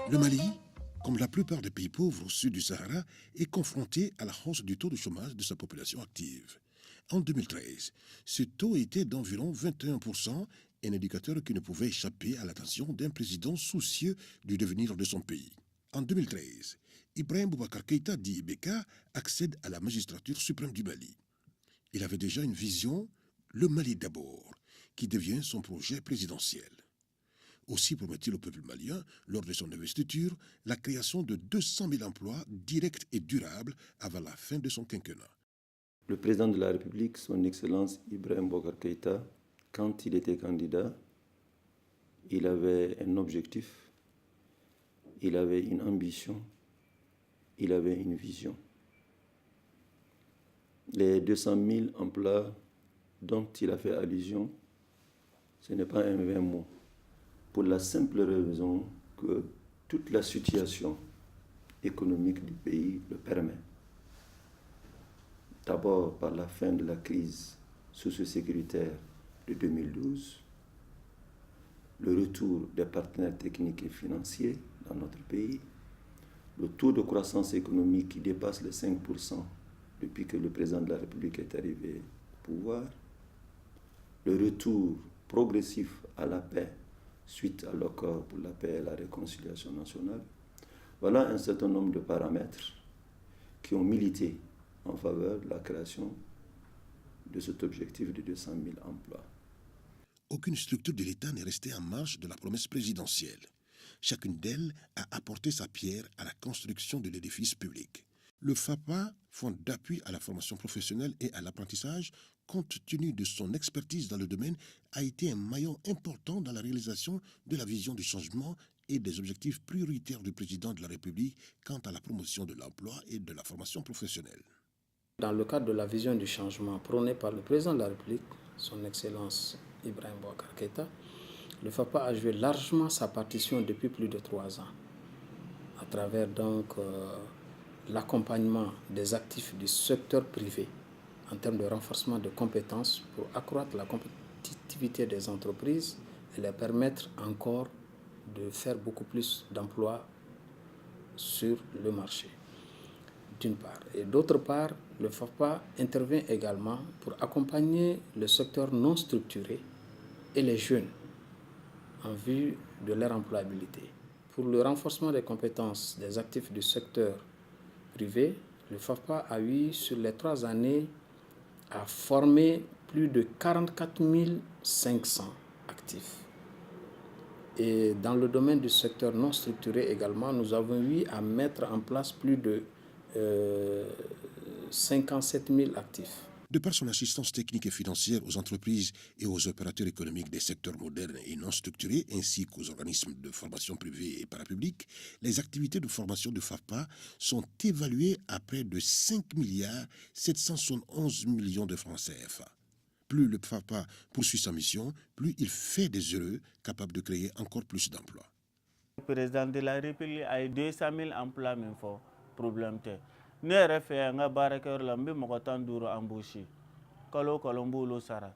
Le Mali, comme la plupart des pays pauvres au sud du Sahara, est confronté à la hausse du taux de chômage de sa population active. En 2013, ce taux était d'environ 21%, un indicateur qui ne pouvait échapper à l'attention d'un président soucieux du devenir de son pays. En 2013, Ibrahim Boubacar Keïta, dit Ibeka, accède à la magistrature suprême du Mali. Il avait déjà une vision, le Mali d'abord, qui devient son projet présidentiel. Aussi promet-il au peuple malien, lors de son investiture, la création de 200 000 emplois directs et durables avant la fin de son quinquennat. Le président de la République, son Excellence Ibrahim Boubacar Keïta, quand il était candidat, il avait un objectif, il avait une ambition, il avait une vision. Les 200 000 emplois dont il a fait allusion, ce n'est pas un vain mot, pour la simple raison que toute la situation économique du pays le permet. D'abord par la fin de la crise socio-sécuritaire de 2012, le retour des partenaires techniques et financiers dans notre pays, le taux de croissance économique qui dépasse les 5% depuis que le président de la République est arrivé au pouvoir, le retour progressif à la paix suite à l'accord pour la paix et la réconciliation nationale. Voilà un certain nombre de paramètres qui ont milité en faveur de la création de cet objectif de 200 000 emplois. Aucune structure de l'État n'est restée en marge de la promesse présidentielle. Chacune d'elles a apporté sa pierre à la construction de l'édifice public. Le FAPA, Fonds d'appui à la formation professionnelle et à l'apprentissage, compte tenu de son expertise dans le domaine, a été un maillon important dans la réalisation de la vision du changement et des objectifs prioritaires du président de la République quant à la promotion de l'emploi et de la formation professionnelle. Dans le cadre de la vision du changement prônée par le président de la République, son Excellence Ibrahim Boubacar Keïta, le FAPA a joué largement sa partition depuis plus de 3 ans, à travers l'accompagnement des actifs du secteur privé en termes de renforcement de compétences pour accroître la compétitivité des entreprises et leur permettre encore de faire beaucoup plus d'emplois sur le marché, d'une part. Et d'autre part, le FAPA intervient également pour accompagner le secteur non structuré et les jeunes en vue de leur employabilité. Pour le renforcement des compétences des actifs du secteur privé, le FAPA a eu sur les 3 années à former plus de 44 500 actifs. Et dans le domaine du secteur non structuré également, nous avons eu à mettre en place plus de 57 000 actifs. De par son assistance technique et financière aux entreprises et aux opérateurs économiques des secteurs modernes et non structurés, ainsi qu'aux organismes de formation privés et parapublics, les activités de formation de FAPA sont évaluées à près de 5 milliards 771 millions de francs CFA. Plus le FAPA poursuit sa mission, plus il fait des heureux capables de créer encore plus d'emplois. Le président de la République a 200 000 emplois, mais il faut problème. Ne yɛrɛ fɛ yan n ka baarakɛyɔrɔ la n bɛ mɔgɔ 15 embauché kalo n b'olu sara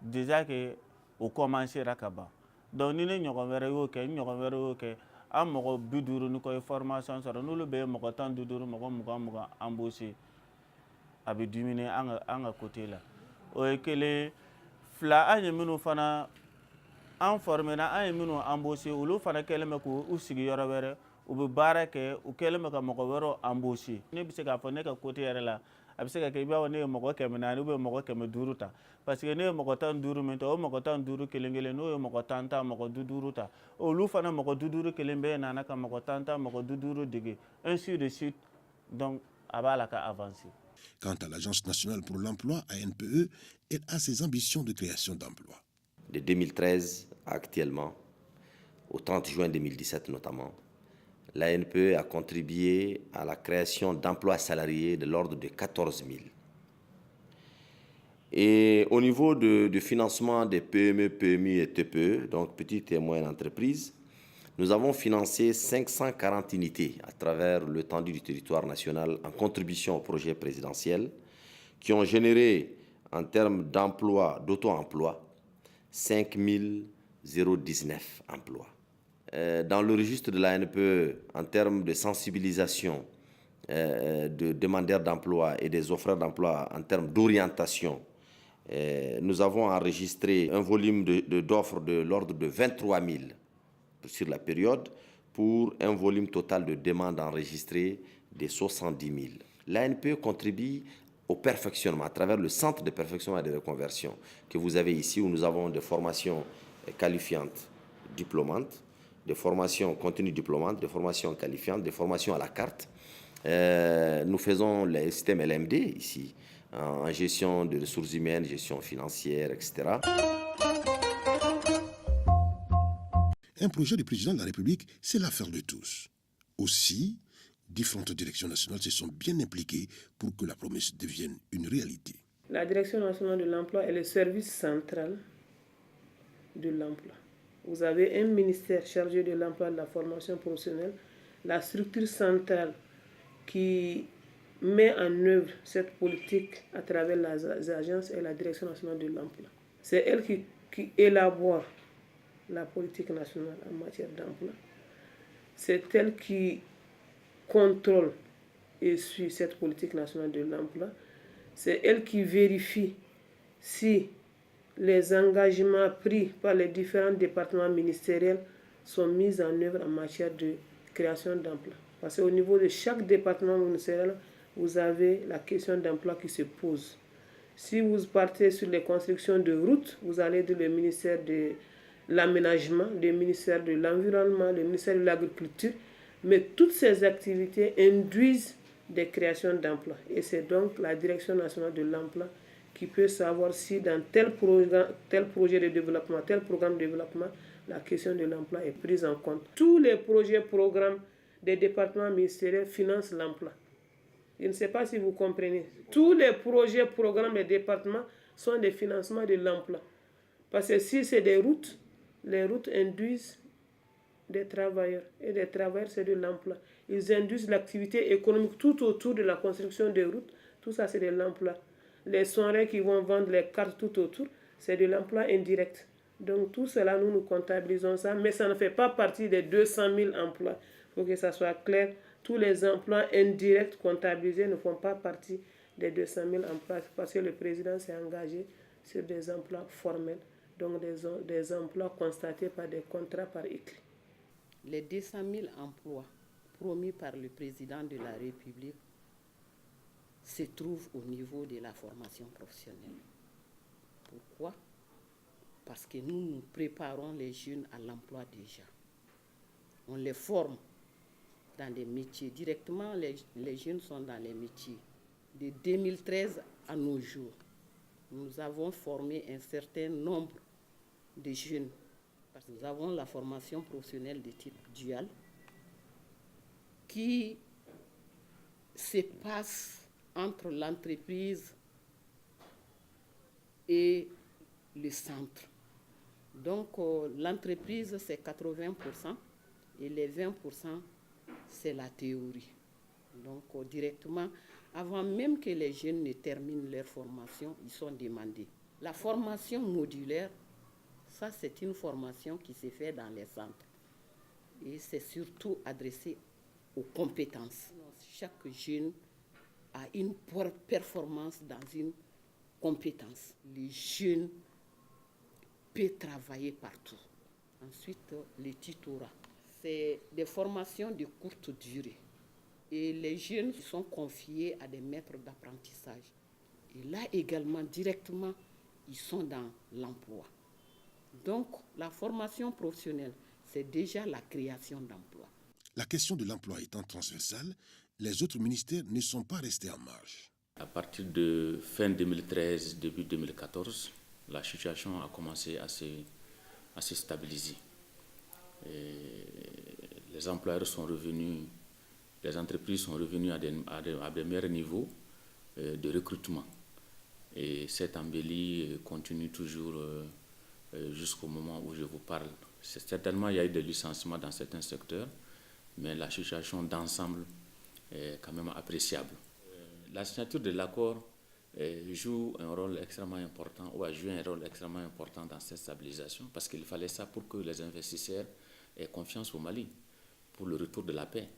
déjà que o commencera ka ban donc ni ne ɲɔgɔn wɛrɛ y'o kɛ n ɲɔgɔn wɛrɛ y'o kɛ an mɔgɔ 50 ni ko ye formation sɔrɔ n'olu bɛ mɔgɔ 15 mɔgɔ 20 embauché a bɛ diminuer an ka côté la o ye kelen fila an ye minnu fana an formera an ye minnu embauché olu fana kɛlen bɛ k'u sigi yɔrɔ wɛrɛ u bɛ baara kɛ u kɛlen bɛ ka mɔgɔ wɛrɛw embauché ne bɛ se k'a fɔ ne ka côté yɛrɛ la a bɛ se ka kɛ i b'a fɔ ne ye mɔgɔ 400 ou bien mɔgɔ 500 ta parce que ne ye mɔgɔ 15 min ta o mɔgɔ 15 kelen n'o ye mɔgɔ 10 ta mɔgɔ 50 ta olu fana mɔgɔ 50 kelen bɛɛ nana ka mɔgɔ 10 ta mɔgɔ 50 dege ainsi de suite donc a b'a la ka avancer. Quant à l'Agence nationale pour l'emploi, ANPE, elle a ses ambitions de création d'emplois. De 2013 à actuellement, au 30 juin 2017 notamment, l'ANPE a contribué à la création d'emplois salariés de l'ordre de 14 000. Et au niveau de financement des PME, PMI et TPE, donc petites et moyennes entreprises, nous avons financé 540 unités à travers l'étendue du territoire national en contribution au projet présidentiel qui ont généré en termes d'emploi, d'auto-emploi, 5 019 emplois. dans le registre de l'ANPE, en termes de sensibilisation de demandeurs d'emploi et des offreurs d'emploi en termes d'orientation, nous avons enregistré un volume d'offres de l'ordre de 23 000 sur la période, pour un volume total de demandes enregistrées de 70 000. L'ANPE contribue au perfectionnement à travers le centre de perfectionnement et de reconversion que vous avez ici, où nous avons des formations qualifiantes diplômantes, des formations continues diplômantes, des formations qualifiantes, des formations à la carte. Nous faisons le système LMD ici, en gestion de ressources humaines, gestion financière, etc. Un projet du président de la République, c'est l'affaire de tous. Aussi, différentes directions nationales se sont bien impliquées pour que la promesse devienne une réalité. La Direction nationale de l'emploi est le service central de l'emploi. Vous avez un ministère chargé de l'emploi et de la formation professionnelle, la structure centrale qui met en œuvre cette politique à travers les agences et la Direction nationale de l'emploi. C'est elle qui élabore la politique nationale en matière d'emploi. C'est elle qui contrôle et suit cette politique nationale de l'emploi. C'est elle qui vérifie si les engagements pris par les différents départements ministériels sont mis en œuvre en matière de création d'emplois. Parce qu'au niveau de chaque département ministériel, vous avez la question d'emploi qui se pose. Si vous partez sur les constructions de routes, vous allez dans le ministère de l'aménagement, le ministère de l'environnement, le ministère de l'agriculture. Mais toutes ces activités induisent des créations d'emplois. Et c'est donc la Direction nationale de l'emploi qui peut savoir si dans tel projet de développement, tel programme de développement, la question de l'emploi est prise en compte. Tous les projets, programmes des départements ministériels financent l'emploi. Je ne sais pas si vous comprenez. Tous les projets, programmes des départements sont des financements de l'emploi. Parce que si c'est des routes, les routes induisent des travailleurs. Et des travailleurs, c'est de l'emploi. Ils induisent l'activité économique tout autour de la construction des routes. Tout ça, c'est de l'emploi. Les sonneries qui vont vendre les cartes tout autour, c'est de l'emploi indirect. Donc tout cela, nous comptabilisons ça, mais ça ne fait pas partie des 200 000 emplois. Il faut que ça soit clair. Tous les emplois indirects comptabilisés ne font pas partie des 200 000 emplois parce que le président s'est engagé sur des emplois formels, donc des emplois constatés par des contrats par écrit. Les 200 000 emplois promis par le président de la République se trouvent au niveau de la formation professionnelle. Pourquoi? Parce que nous préparons les jeunes à l'emploi déjà. On les forme dans des métiers. Directement, les jeunes sont dans les métiers. De 2013 à nos jours, nous avons formé un certain nombre de jeunes. Parce que nous avons la formation professionnelle de type dual qui se passe entre l'entreprise et le centre. Donc, l'entreprise, c'est 80% et les 20%, c'est la théorie. Donc, directement, avant même que les jeunes ne terminent leur formation, ils sont demandés. La formation modulaire, ça, c'est une formation qui se fait dans les centres. Et c'est surtout adressé aux compétences. Chaque jeune a une performance dans une compétence. Les jeunes peuvent travailler partout. Ensuite, les tutorats. C'est des formations de courte durée. Et les jeunes sont confiés à des maîtres d'apprentissage. Et là également, directement, ils sont dans l'emploi. Donc, la formation professionnelle, c'est déjà la création d'emplois. La question de l'emploi étant transversale, les autres ministères ne sont pas restés en marge. À partir de fin 2013, début 2014, la situation a commencé à se stabiliser. Et les employeurs sont revenus, les entreprises sont revenues à des meilleurs niveaux de recrutement. Et cette embellie continue toujours jusqu'au moment où je vous parle. Certainement, il y a eu des licenciements dans certains secteurs, mais la situation d'ensemble est quand même appréciable. La signature de l'accord joue un rôle extrêmement important, ou a joué un rôle extrêmement important dans cette stabilisation, parce qu'il fallait ça pour que les investisseurs ait confiance au Mali pour le retour de la paix.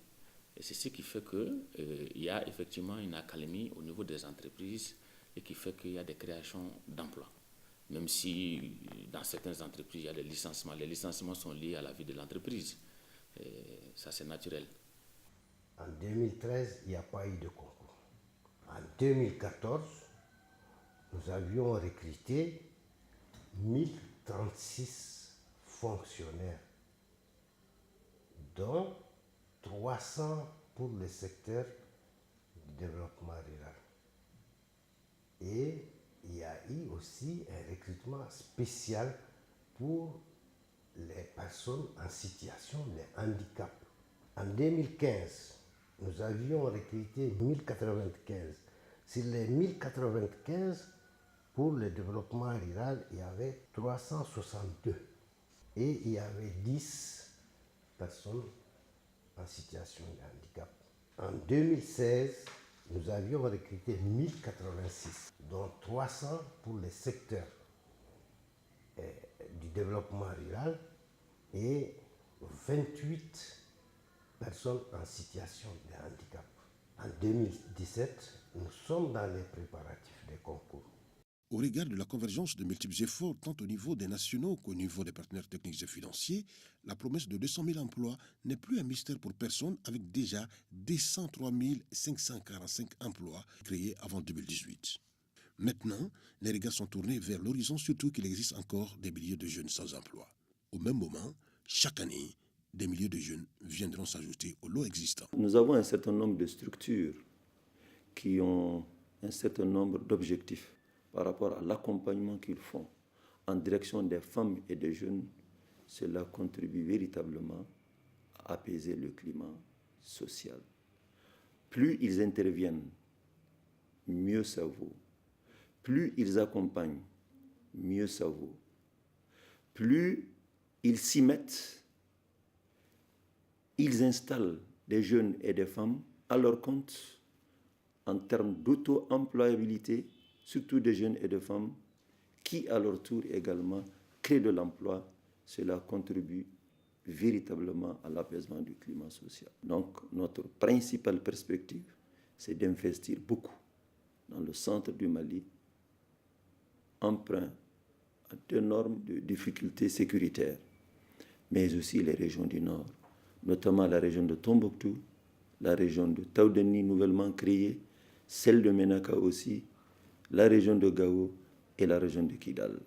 Et c'est ce qui fait qu'il y a effectivement une accalmie au niveau des entreprises et qui fait qu'il y a des créations d'emplois. Même si dans certaines entreprises, il y a des licenciements. Les licenciements sont liés à la vie de l'entreprise. Et ça, c'est naturel. En 2013, il n'y a pas eu de concours. En 2014, nous avions recruté 1036 fonctionnaires, dont 300 pour le secteur du développement rural. Et il y a eu aussi un recrutement spécial pour les personnes en situation de handicap. En 2015, nous avions recruté 1095. Sur les 1095, pour le développement rural, il y avait 362. Et il y avait 10 personnes en situation de handicap. En 2016, nous avions recruté 1086, dont 300 pour le secteur du développement rural et 28 personnes en situation de handicap. En 2017, nous sommes dans les préparatifs des concours. Au regard de la convergence de multiples efforts, tant au niveau des nationaux qu'au niveau des partenaires techniques et financiers, la promesse de 200 000 emplois n'est plus un mystère pour personne, avec déjà 203 545 emplois créés avant 2018. Maintenant, les regards sont tournés vers l'horizon, surtout qu'il existe encore des milliers de jeunes sans emploi. Au même moment, chaque année, des milliers de jeunes viendront s'ajouter au lot existant. Nous avons un certain nombre de structures qui ont un certain nombre d'objectifs par rapport à l'accompagnement qu'ils font en direction des femmes et des jeunes. Cela contribue véritablement à apaiser le climat social. Plus ils interviennent, mieux ça vaut. Plus ils accompagnent, mieux ça vaut. Plus ils s'y mettent, ils installent des jeunes et des femmes à leur compte en termes d'auto-employabilité, surtout des jeunes et des femmes qui, à leur tour également, créent de l'emploi. Cela contribue véritablement à l'apaisement du climat social. Donc, notre principale perspective, c'est d'investir beaucoup dans le centre du Mali, emprunt à d'énormes difficultés sécuritaires, mais aussi les régions du Nord, notamment la région de Tombouctou, la région de Taoudeni nouvellement créée, celle de Ménaka aussi, la région de Gao et la région de Kidal.